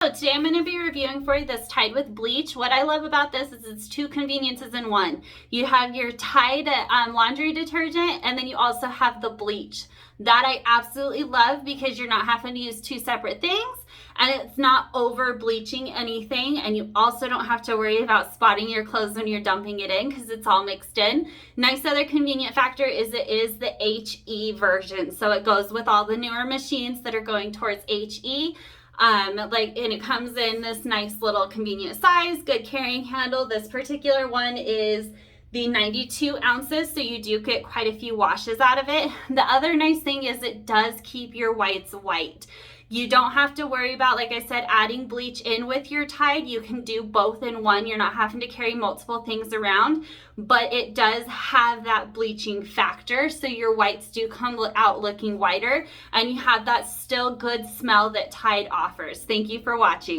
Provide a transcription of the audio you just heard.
So today I'm going to be reviewing for you this Tide with bleach. What I love about this is it's two conveniences in one. You have your Tide laundry detergent, and then you also have the bleach. That I absolutely love because you're not having to use two separate things, and it's not over bleaching anything, and you also don't have to worry about spotting your clothes when you're dumping it in because it's all mixed in. Nice other convenient factor is it is the HE version, so it goes with all the newer machines that are going towards HE. And it comes in this nice little convenient size, good carrying handle. This particular one is the 92 ounces, so you do get quite a few washes out of it. The other nice thing is it does keep your whites white. You don't have to worry about, like I said, adding bleach in with your Tide. You can do both in one. You're not having to carry multiple things around, but it does have that bleaching factor, so your whites do come out looking whiter, and you have that still good smell that Tide offers. Thank you for watching.